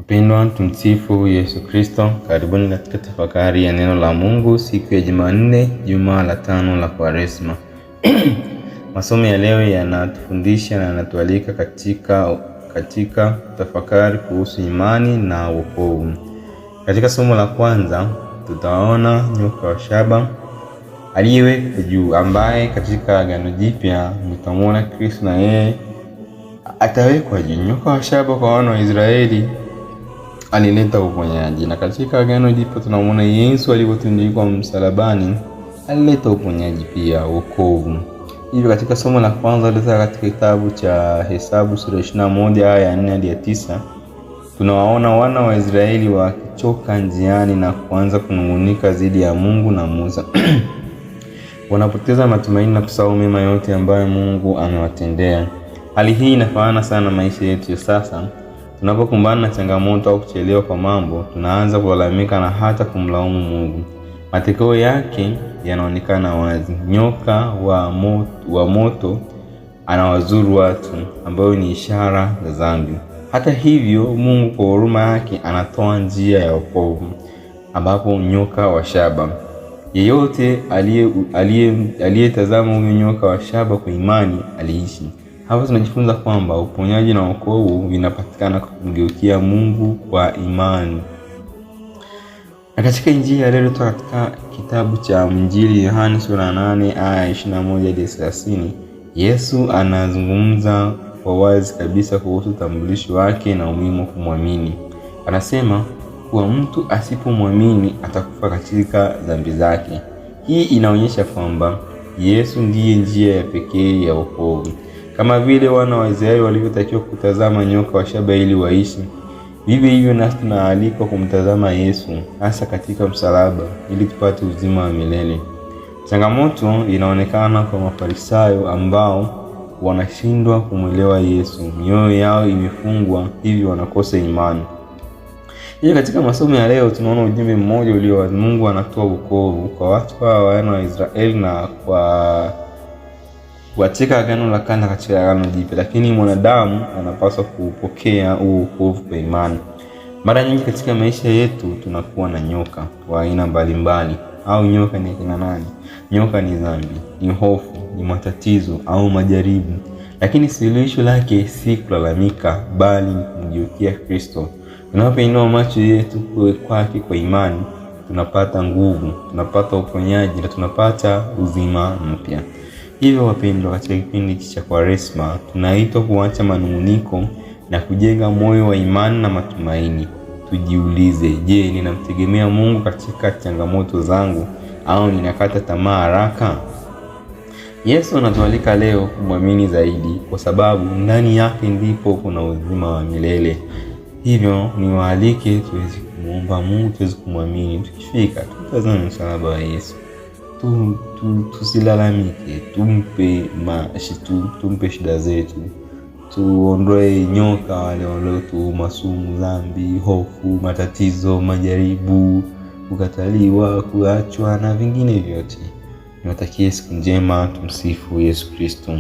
Wapendwa, tumsifu Yesu Kristo. Karibuni katika tafakari ya neno la Mungu siku ya Jumanne, juma la 5 la Kwaresma. Masomo ya leo yanatufundisha na yanatualika katika tafakari kuhusu imani na wokovu. Katika somo la kwanza tutaona nyoka wa shaba aliyewekwa juu, ambaye katika Agano Jipya tutamwona Kristo na yeye atawekwa juu. Nyoka wa shaba kwa wana wa Israeli alileta uponyaji, na katika Agano Jipya tunamuona Yesu alipotundikwa msalabani alileta uponyaji pia, wokovu. Hivyo katika somo la kwanza lililo katika kitabu cha Hesabu sura 21 aya ya 4 hadi 9, tunawaona wana wa Israeli wakichoka njiani na kuanza kunungunika dhidi ya Mungu na Musa. Wanapoteza matumaini na kusahau mema yote ambayo Mungu amewatendea. Hali hii inafanana sana na maisha yetu ya sasa. Tunapokumbana na changamoto au kuchelewa kwa mambo, tunaanza kulalamika na hata kumlaumu Mungu. Matokeo yake yanaonekana wazi. Nyoka wa moto anawazuru watu, ambayo ni ishara za dhambi. Hata hivyo, Mungu kwa huruma yake anatoa njia ya wokovu, ambapo nyoka wa shaba, yeyote aliyetazama huyo nyoka wa shaba kwa imani aliishi. Hapa tunajifunza kwamba uponyaji na wokovu vinapatikana kwa kumgeukia Mungu kwa imani. Na katika Injili ya leo katika kitabu cha Injili Yohana sura 8 aya 21 hadi 30, Yesu anazungumza kwa wazi kabisa kuhusu utambulisho wake na umuhimu wa kumwamini. Anasema kuwa mtu asipomwamini atakufa katika dhambi zake. Hii inaonyesha kwamba Yesu ndiye njia ya pekee ya wokovu. Kama vile wana wa Israeli walivyotakiwa kutazama nyoka wa shaba ili waishi, vivyo hivyo nasi tunaalikwa kumtazama Yesu, hasa katika msalaba, ili tupate uzima wa milele. Changamoto inaonekana kwa Mafarisayo ambao wanashindwa kumwelewa Yesu. Mioyo yao imefungwa, hivyo wanakosa imani. Hivyo katika masomo ya leo tunaona ujumbe mmoja ulio wazi. Mungu anatoa wokovu kwa watu wa wana wa Israeli na katika Agano la Kale katika Agano Jipya, lakini mwanadamu anapaswa kupokea wokovu kwa imani. Mara nyingi katika maisha yetu tunakuwa na nyoka wa aina mbalimbali. Au nyoka ni kina nani? Nyoka ni dhambi, ni hofu, ni matatizo au majaribu. Lakini suluhisho lake si kulalamika, bali ni kumgeukia Kristo. Tunapoinua macho yetu kwake kwa imani, tunapata nguvu, tunapata uponyaji na tunapata uzima mpya. Hivyo wapendwa, katika kipindi cha Kwaresma tunaitwa kuacha manunguniko na kujenga moyo wa imani na matumaini. Tujiulize, je, ninamtegemea Mungu katika changamoto zangu au ninakata tamaa haraka? Yesu anatualika leo kumwamini zaidi, kwa sababu ndani yake ndipo kuna uzima wa milele. Hivyo niwaalike tuweze kumuomba Mungu, tuweze kumwamini. Tukifika tutazame msalaba wa Yesu. Tusilalamike, tumpe shida zetu. Tuondoe nyoka wale waliotuuma, sumu, dhambi, hofu, matatizo, majaribu, kukataliwa, kuachwa na vingine vyote. Niwatakie siku njema. Tumsifu Yesu Kristo.